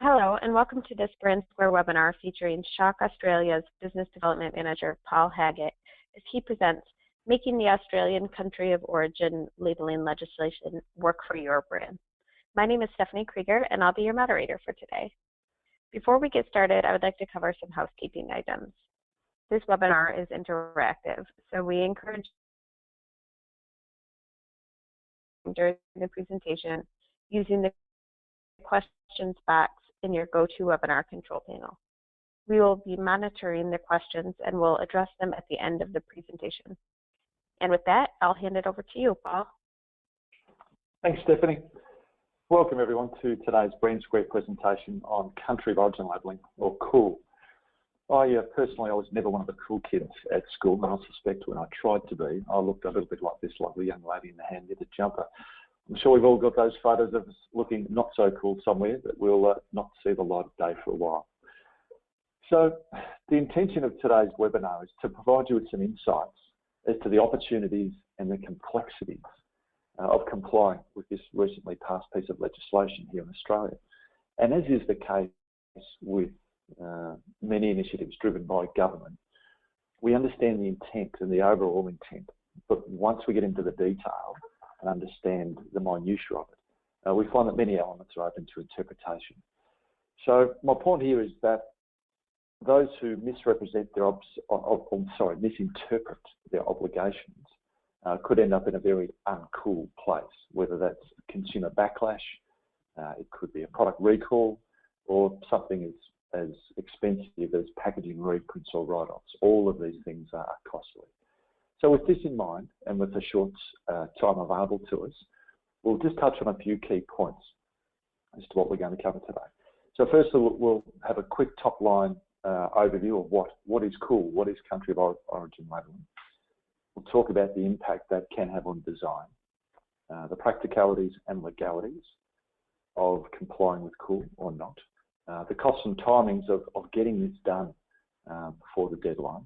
Hello, and welcome to this Brand Square webinar featuring Schawk Australia's Business Development Manager, Paul Haggett, as he presents Making the Australian Country of Origin Labeling Legislation Work for Your Brand. My name is Stephanie Krieger, and I'll be your moderator for today. Before we get started, I would like to cover some housekeeping items. This webinar is interactive, so we encourage during the presentation using the questions box in your GoToWebinar control panel. We will be monitoring the questions and will address them at the end of the presentation. And with that, I'll hand it over to you, Paul. Thanks, Stephanie. Welcome everyone to today's Brand Square presentation on country of origin labelling, or COOL. Personally, I was never one of the cool kids at school, and I suspect when I tried to be, I looked a little bit like this lovely young lady in the hand-knitted jumper. I'm sure we've all got those photos of us looking not so cool somewhere that will not see the light of day for a while. So the intention of today's webinar is to provide you with some insights as to the opportunities and the complexities of complying with this recently passed piece of legislation here in Australia. And as is the case with many initiatives driven by government, we understand the intent and the overall intent, but once we get into the detail and understand the minutiae of it, we find that many elements are open to interpretation. So my point here is that those who misinterpret their obligations could end up in a very uncool place, whether that's consumer backlash, it could be a product recall, or something as expensive as packaging reprints or write-offs. All of these things are costly. So with this in mind, and with the short time available to us, we'll just touch on a few key points as to what we're going to cover today. So firstly, we'll have a quick top-line overview of what is COOL, what is country of origin labelling. We'll talk about the impact that can have on design, the practicalities and legalities of complying with COOL or not, the costs and timings of getting this done before the deadline,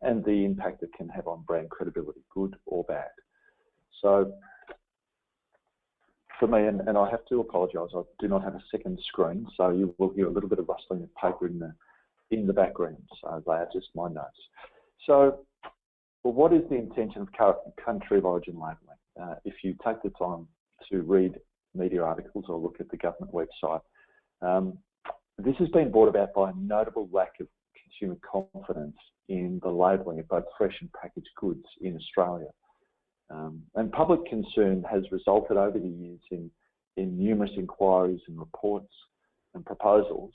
and the impact it can have on brand credibility, good or bad. So for me, and I have to apologise, I do not have a second screen, so you will hear a little bit of rustling of paper in the background, so they are just my notes. So, well, what is the intention of country of origin labelling? If you take the time to read media articles or look at the government website, this has been brought about by a notable lack of consumer confidence in the labelling of both fresh and packaged goods in Australia. And public concern has resulted over the years in numerous inquiries and reports and proposals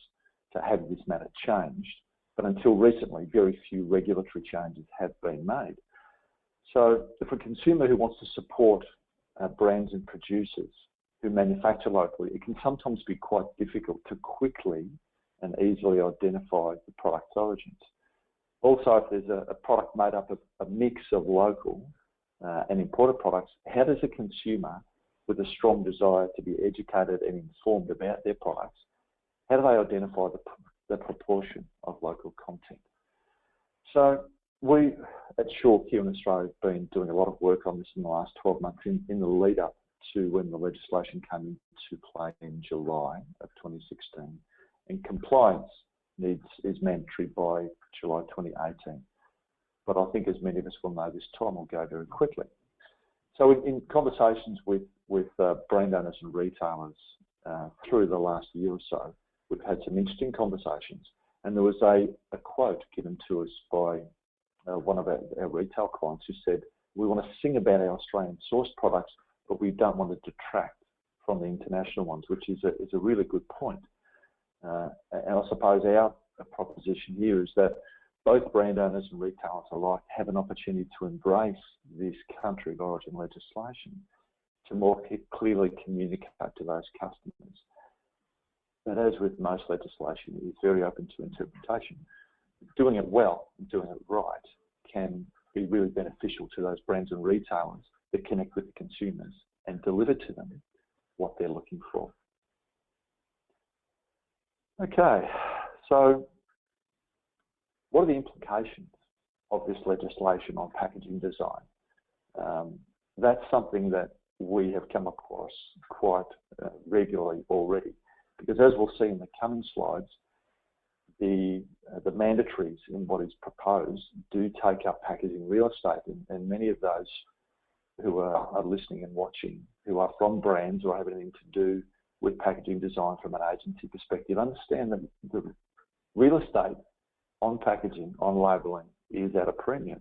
to have this matter changed, but until recently, very few regulatory changes have been made. So if a consumer who wants to support brands and producers who manufacture locally, it can sometimes be quite difficult to quickly and easily identify the product's origins. Also, if there's a product made up of a mix of local and imported products, how does a consumer with a strong desire to be educated and informed about their products, how do they identify the proportion of local content? So we at Schawk here in Australia have been doing a lot of work on this in the last 12 months in the lead up to when the legislation came into play in July of 2016, and compliance is mandatory by July 2018. But I think as many of us will know, this time will go very quickly. So in conversations with brand owners and retailers through the last year or so, we've had some interesting conversations, and there was a quote given to us by one of our retail clients who said, we want to sing about our Australian sourced products, but we don't want to detract from the international ones, which is a really good point. And I suppose our proposition here is that both brand owners and retailers alike have an opportunity to embrace this country of origin legislation to more clearly communicate to those customers. But as with most legislation, it is very open to interpretation. Doing it well and doing it right can be really beneficial to those brands and retailers that connect with the consumers and deliver to them what they're looking for. Okay, so what are the implications of this legislation on packaging design? That's something that we have come across quite regularly already, because Because as we'll see in the coming slides, the mandatories in what is proposed do take up packaging real estate, and many of those who are listening and watching, who are from brands or have anything to do with packaging design from an agency perspective, understand that the real estate on packaging, on labelling, is at a premium.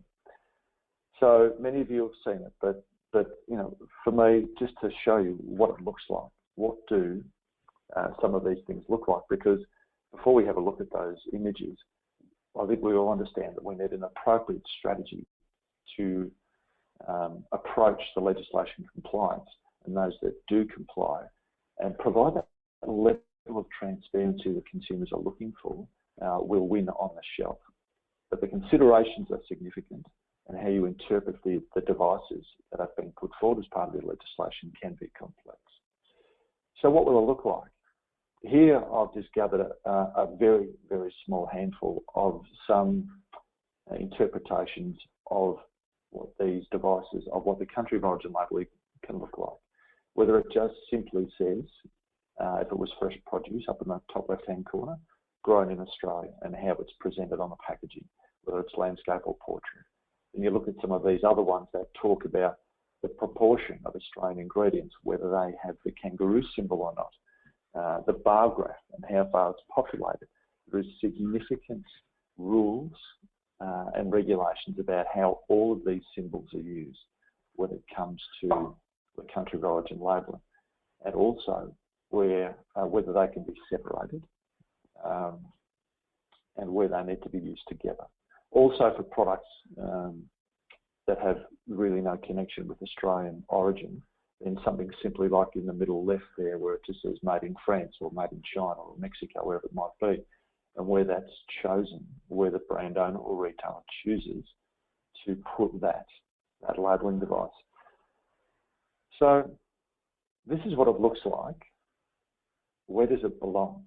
So many of you have seen it, but you know, for me, just to show you what it looks like, what do some of these things look like? Because before we have a look at those images, I think we all understand that we need an appropriate strategy to approach the legislation compliance, and those that do comply, and provide that level of transparency that consumers are looking for will win on the shelf. But the considerations are significant, and how you interpret the devices that have been put forward as part of the legislation can be complex. So what will it look like? Here I've just gathered a very, very small handful of some interpretations of what these devices, of what the country of origin labelling can look like. Whether it just simply says, if it was fresh produce up in the top left-hand corner, grown in Australia, and how it's presented on the packaging, whether it's landscape or portrait. And you look at some of these other ones that talk about the proportion of Australian ingredients, whether they have the kangaroo symbol or not, the bar graph and how far it's populated. There is significant rules and regulations about how all of these symbols are used when it comes to the country of origin labelling, and also whether they can be separated and where they need to be used together. Also for products that have really no connection with Australian origin, then something simply like in the middle left there, where it just says made in France or made in China or Mexico, wherever it might be, and where that's chosen, where the brand owner or retailer chooses to put that labelling device. So this is what it looks like. Where does it belong?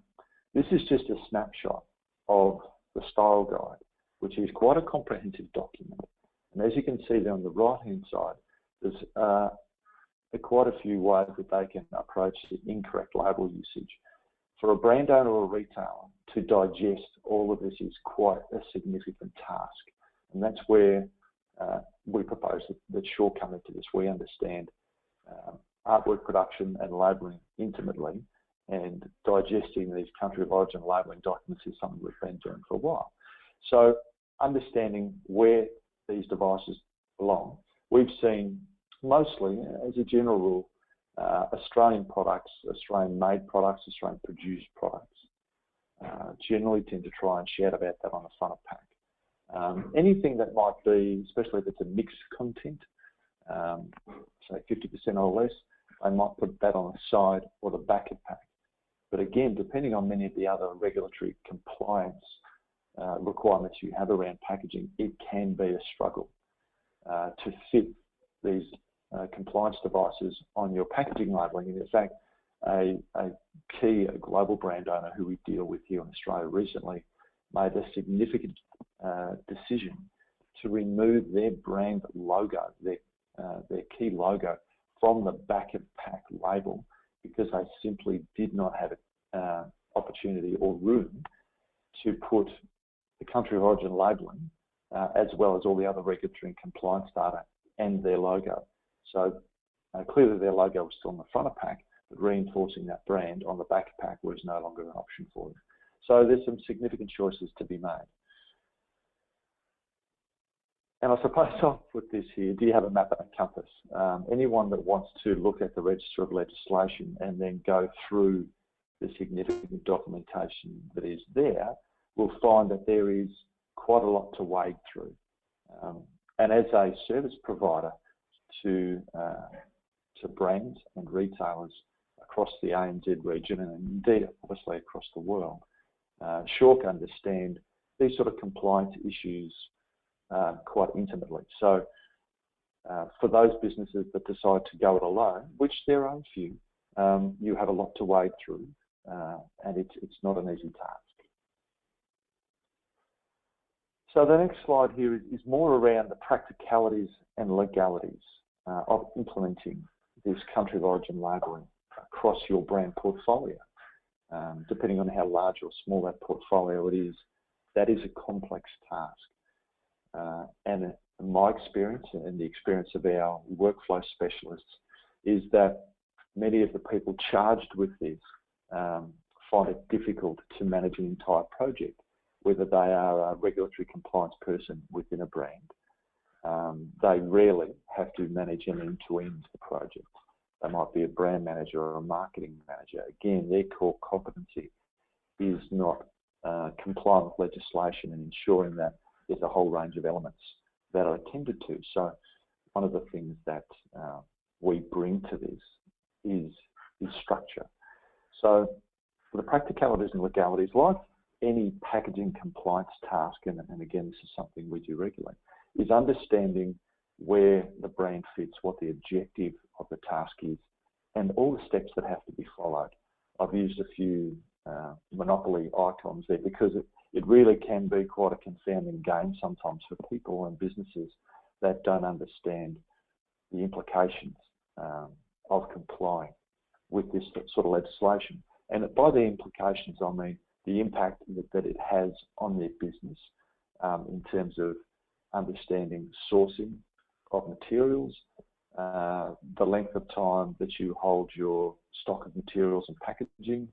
This is just a snapshot of the style guide, which is quite a comprehensive document. And as you can see there on the right-hand side, there's quite a few ways that they can approach the incorrect label usage. For a brand owner or a retailer to digest all of this is quite a significant task. And that's where we propose that Schawk come into this. We understand artwork production and labelling intimately, and digesting these country of origin labelling documents is something we've been doing for a while. So understanding where these devices belong, we've seen mostly, as a general rule, Australian products, Australian-made products, Australian-produced products generally tend to try and shout about that on the front of pack. Anything that might be, especially if it's a mixed content, say 50% or less, they might put that on the side or the back of pack. But again, depending on many of the other regulatory compliance requirements you have around packaging, it can be a struggle to fit these compliance devices on your packaging labelling. And in fact, a global brand owner who we deal with here in Australia recently made a significant decision to remove their brand logo, their key logo, from the back of pack label, because they simply did not have opportunity or room to put the country of origin labelling as well as all the other regulatory and compliance data and their logo. So clearly their logo was still on the front of pack, but reinforcing that brand on the back of pack was no longer an option for them. So there's some significant choices to be made. And I suppose I'll put this here. Do you have a map and a compass? Anyone that wants to look at the Register of Legislation and then go through the significant documentation that is there will find that there is quite a lot to wade through. And as a service provider to brands and retailers across the ANZ region, and indeed obviously across the world, Schawk understand these sort of compliance issues quite intimately. So for those businesses that decide to go it alone, which there are a few, you have a lot to wade through, and it's not an easy task. So the next slide here is more around the practicalities and legalities of implementing this country of origin labelling across your brand portfolio. depending on how large or small that portfolio it is, that is a complex task. And my experience and the experience of our workflow specialists is that many of the people charged with this find it difficult to manage an entire project, whether they are a regulatory compliance person within a brand. They rarely have to manage an end-to-end project. They might be a brand manager or a marketing manager. Again, their core competency is not complying with legislation and ensuring that there's a whole range of elements that are attended to. So one of the things that we bring to this is structure. So for the practicalities and legalities, like any packaging compliance task, and again, this is something we do regularly, is understanding where the brand fits, what the objective of the task is, and all the steps that have to be followed. I've used a few monopoly icons there because it really can be quite a confounding game sometimes for people and businesses that don't understand the implications of complying with this sort of legislation. And by the implications, I mean the impact that it has on their business in terms of understanding sourcing of materials, the length of time that you hold your stock of materials and packaging,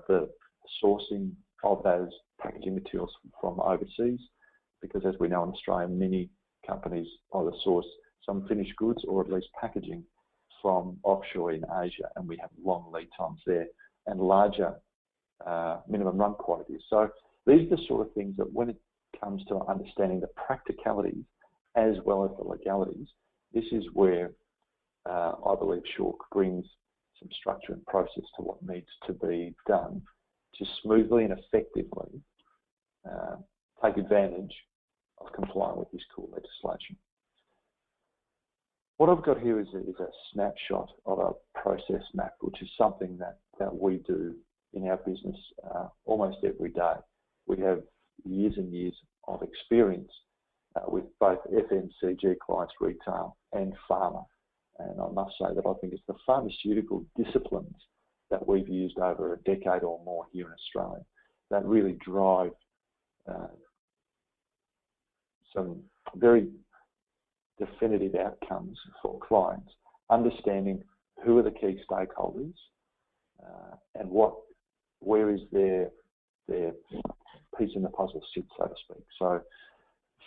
the sourcing of those packaging materials from overseas, because as we know in Australia, many companies either source some finished goods or at least packaging from offshore in Asia, and we have long lead times there and larger minimum run quantities. So these are the sort of things that when it comes to understanding the practicalities as well as the legalities, this is where I believe Schawk brings some structure and process to what needs to be done to smoothly and effectively take advantage of complying with this core legislation. What I've got here is a snapshot of a process map, which is something that we do in our business almost every day. We have years and years of experience with both FMCG clients, retail and pharma. And I must say that I think it's the pharmaceutical disciplines that we've used over a decade or more here in Australia that really drive some very definitive outcomes for clients, understanding who are the key stakeholders and where is their piece in the puzzle sit, so to speak. So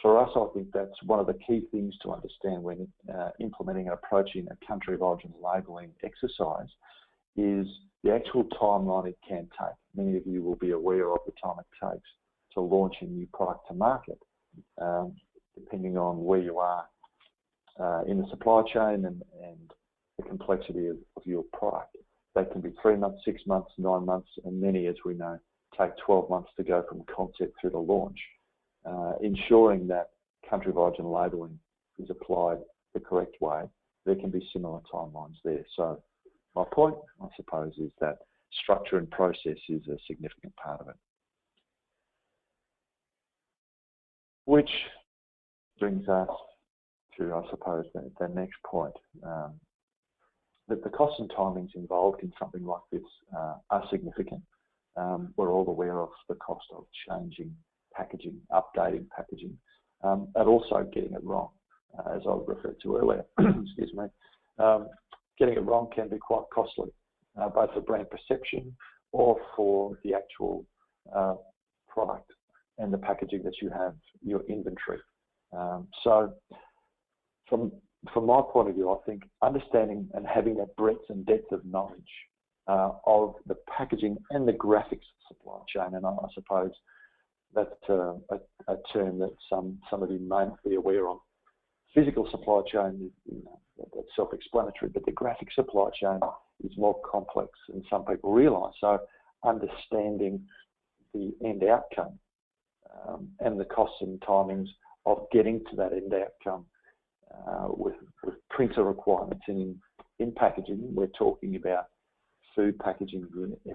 for us, I think that's one of the key things to understand when implementing and approaching a country of origin labelling exercise is the actual timeline it can take. Many of you will be aware of the time it takes to launch a new product to market, depending on where you are in the supply chain and the complexity of your product. They can be 3 months, 6 months, 9 months, and many, as we know, take 12 months to go from concept through to launch. Ensuring that country of origin labelling is applied the correct way, there can be similar timelines there. So my point, I suppose, is that structure and process is a significant part of it. Which brings us to, I suppose, the next point. That the costs and timings involved in something like this are significant. We're all aware of the cost of changing packaging, updating packaging, and also getting it wrong, as I referred to earlier. Excuse me. Getting it wrong can be quite costly, both for brand perception or for the actual product and the packaging that you have, your inventory. So from my point of view, I think understanding and having that breadth and depth of knowledge of the packaging and the graphics supply chain, and I suppose that's a term that some of you may not be aware of. Physical supply chain, that's self-explanatory, but the graphic supply chain is more complex than some people realise. So understanding the end outcome and the costs and timings of getting to that end outcome with printer requirements in packaging. We're talking about food packaging,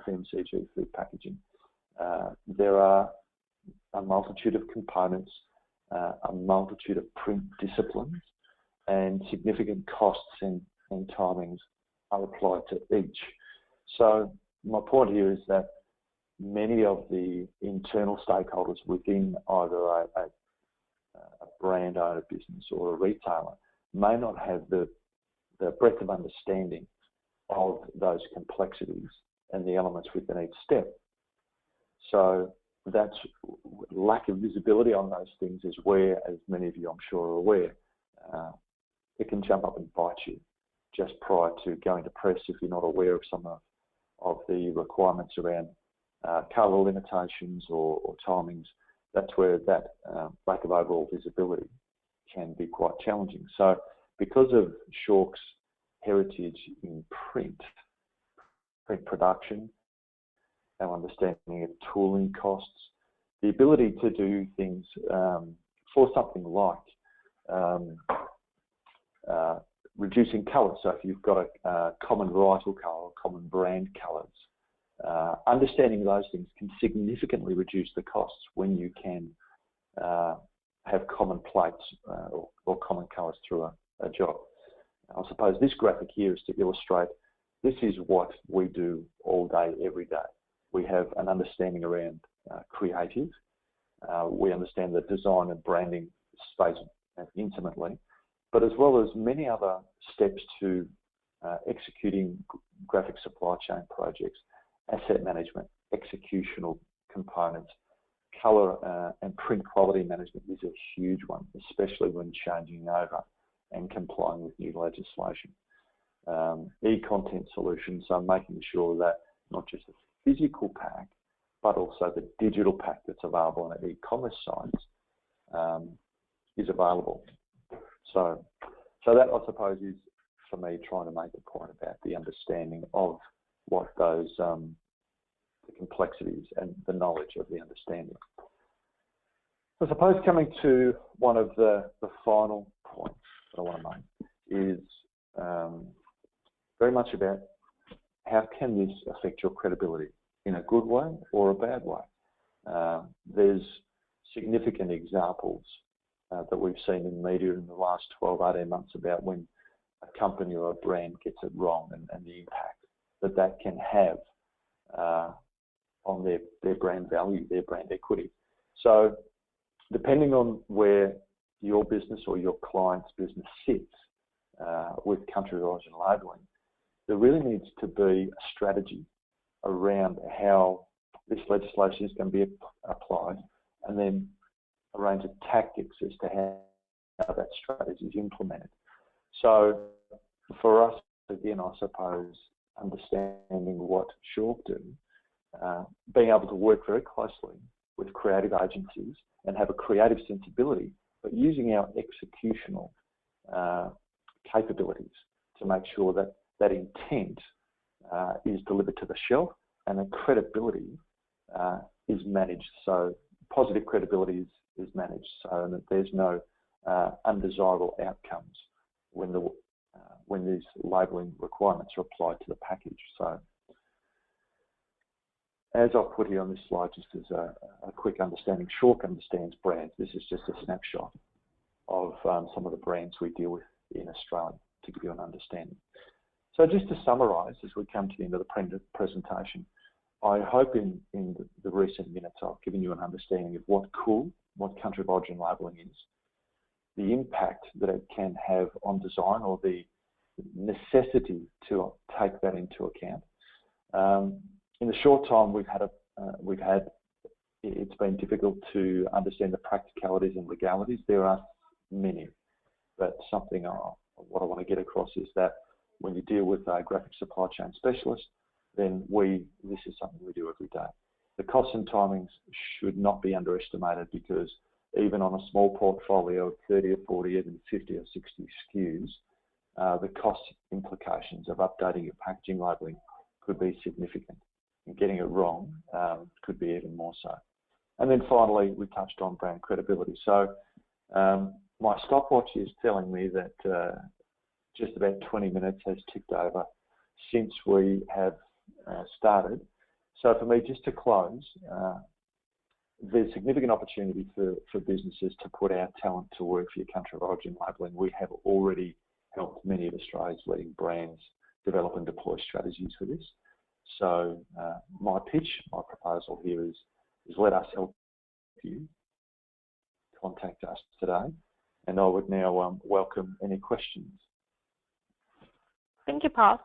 FMCG food packaging. There are a multitude of components, a multitude of print disciplines, and significant costs and timings are applied to each. So my point here is that many of the internal stakeholders within either a brand owner business or a retailer may not have the breadth of understanding of those complexities and the elements within each step. So that's lack of visibility on those things is where, as many of you I'm sure are aware, it can jump up and bite you just prior to going to press if you're not aware of some of the requirements around colour limitations or timings. That's where that lack of overall visibility can be quite challenging. So because of Schawk's heritage in print production, our understanding of tooling costs, the ability to do things for something like reducing colours. So if you've got a common varietal colour or common brand colours, understanding those things can significantly reduce the costs when you can have common plates or common colours through a job. I suppose this graphic here is to illustrate this is what we do all day, every day. We have an understanding around creative. We understand the design and branding space intimately, but as well as many other steps to executing graphic supply chain projects, asset management, executional components, colour and print quality management is a huge one, especially when changing over and complying with new legislation. E-content solutions, so making sure that not just the physical pack, but also the digital pack that's available on e-commerce sites is available. So that, I suppose, is for me trying to make a point about the understanding of what those the complexities and the knowledge of the understanding. I suppose coming to one of the final points that I want to make is very much about how can this affect your credibility in a good way or a bad way. There's significant examples that we've seen in media in the last 12, 18 months about when a company or a brand gets it wrong and the impact that can have on their brand value, their brand equity. So depending on where your business or your client's business sits with country of origin labelling, there really needs to be a strategy around how this legislation is going to be applied, and then a range of tactics as to how that strategy is implemented. So for us, again, I suppose, understanding what Schawk do, being able to work very closely with creative agencies and have a creative sensibility, but using our executional capabilities to make sure that that intent is delivered to the shelf and the credibility is managed. So positive credibility is managed so that there's no undesirable outcomes when these labelling requirements are applied to the package. So as I've put here on this slide, just as a quick understanding, Schawk understands brands. This is just a snapshot of some of the brands we deal with in Australia to give you an understanding. So just to summarise, as we come to the end of the presentation, I hope in the recent minutes I've given you an understanding of what country of origin labelling is, the impact that it can have on design or the necessity to take that into account. In the short time it's been difficult to understand the practicalities and legalities. There are many, but what I want to get across is that when you deal with a graphic supply chain specialist, then this is something we do every day. The costs and timings should not be underestimated, because even on a small portfolio of 30 or 40, even 50 or 60 SKUs, the cost implications of updating your packaging labelling could be significant, and getting it wrong could be even more so. And then finally, we touched on brand credibility. So my stopwatch is telling me that just about 20 minutes has ticked over since we have started. So for me, just to close, there's significant opportunity for businesses to put our talent to work for your country of origin labelling. We have already helped many of Australia's leading brands develop and deploy strategies for this. So my pitch, my proposal here is let us help you. Contact us today, and I would now welcome any questions. Thank you, Paul.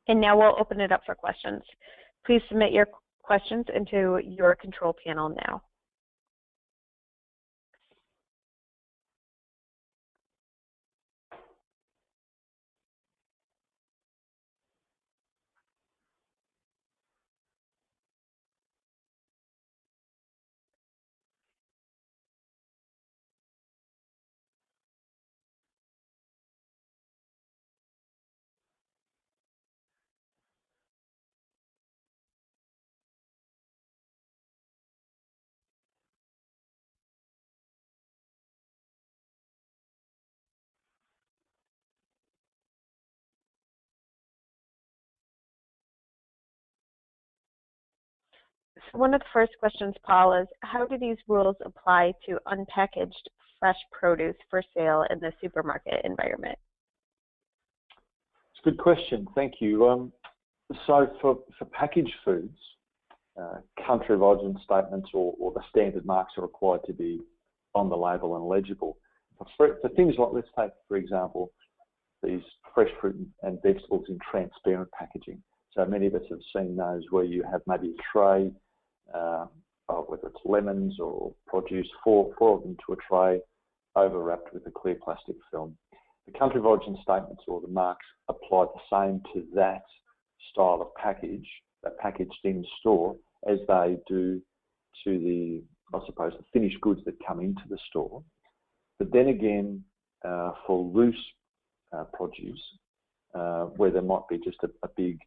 And now we'll open it up for questions. Please submit your questions into your control panel now. So one of the first questions, Paul, is how do these rules apply to unpackaged fresh produce for sale in the supermarket environment? It's a good question, thank you. So for packaged foods, country of origin statements or the standard marks are required to be on the label and legible. For things like, let's take, for example, these fresh fruit and vegetables in transparent packaging. So many of us have seen those where you have maybe a tray, whether it's lemons or produce, four of them to a tray, overwrapped with a clear plastic film. The country of origin statements or the marks apply the same to that style of package, that packaged in store, as they do to the, I suppose, the finished goods that come into the store. But then again, for loose produce, where there might be just a big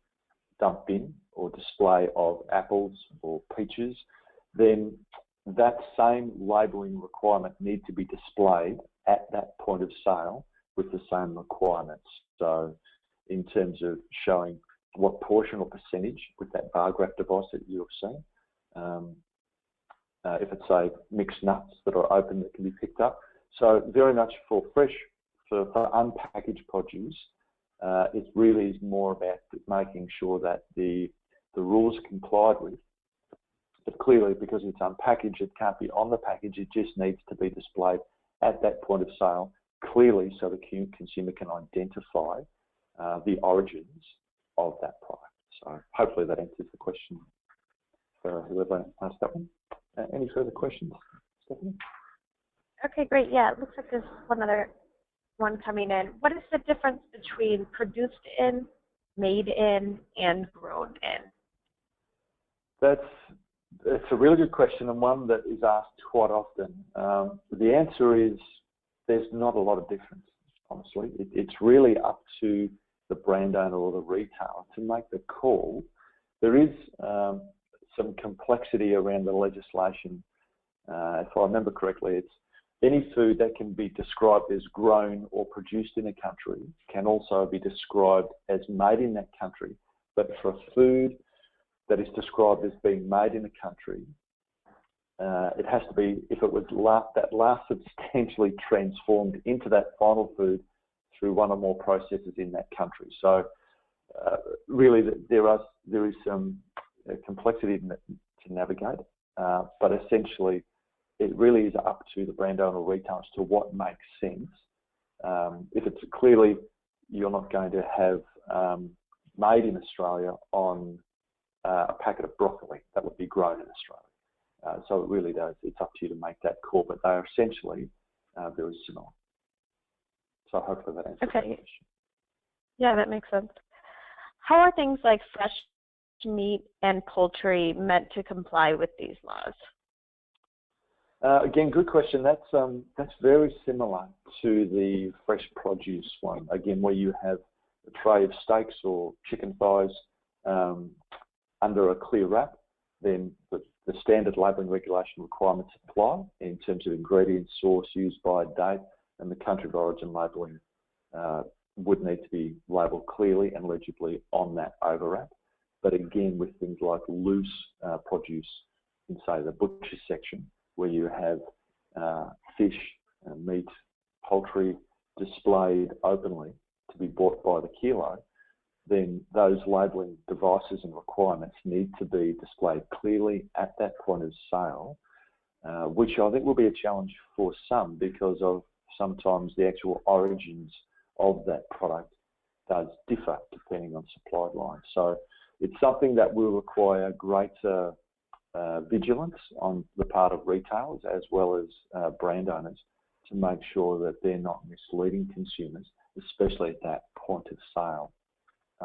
dump bin or display of apples or peaches, then that same labelling requirement needs to be displayed at that point of sale with the same requirements. So in terms of showing what portion or percentage with that bar graph device that you've seen, if it's, say, mixed nuts that are open that can be picked up. So very much for unpackaged produce, it really is more about making sure that the rules are complied with. But clearly, because it's unpackaged, it can't be on the package. It just needs to be displayed at that point of sale clearly so the consumer can identify the origins of that product. So hopefully that answers the question for whoever asked that one. Any further questions, Stephanie? Okay, great. Yeah, it looks like there's one other one coming in. What is the difference between produced in, made in, and grown in? It's a really good question, and one that is asked quite often. The answer is there's not a lot of difference, honestly. It's really up to the brand owner or the retailer to make the call. There is some complexity around the legislation. If I remember correctly, it's any food that can be described as grown or produced in a country can also be described as made in that country. But for a food that is described as being made in a country, it has to be, if it was last substantially transformed into that final food through one or more processes in that country. So really there is some complexity to navigate, but essentially it really is up to the brand owner or retailer as to what makes sense. If it's clearly you're not going to have made in Australia on a packet of broccoli, that would be grown in Australia. So it really does, it's up to you to make that call, but they are essentially very similar. So hopefully that answers the question. Yeah, that makes sense. How are things like fresh meat and poultry meant to comply with these laws? Again, good question. That's very similar to the fresh produce one. Again, where you have a tray of steaks or chicken thighs under a clear wrap, then the standard labelling regulation requirements apply in terms of ingredients, source, used by, date, and the country of origin labelling would need to be labelled clearly and legibly on that overwrap. But again, with things like loose produce in, say, the butcher section, where you have fish, meat, poultry displayed openly to be bought by the kilo, then those labelling devices and requirements need to be displayed clearly at that point of sale, which I think will be a challenge for some because of sometimes the actual origins of that product does differ depending on supply line. So it's something that will require greater vigilance on the part of retailers as well as brand owners to make sure that they're not misleading consumers, especially at that point of sale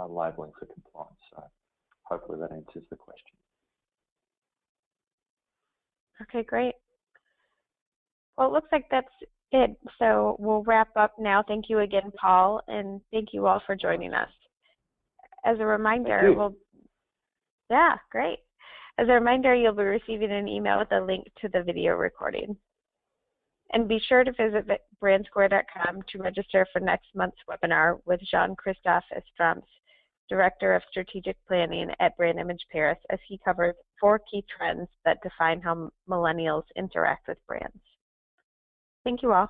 labelling for compliance. So hopefully that answers the question. Okay, great. Well, it looks like that's it. So we'll wrap up now. Thank you again, Paul, and thank you all for joining us. As a reminder, yeah, great. As a reminder, you'll be receiving an email with a link to the video recording. And be sure to visit brandsquare.com to register for next month's webinar with Jean-Christophe Estrams, Director of Strategic Planning at Brand Image Paris, as he covers 4 key trends that define how millennials interact with brands. Thank you all.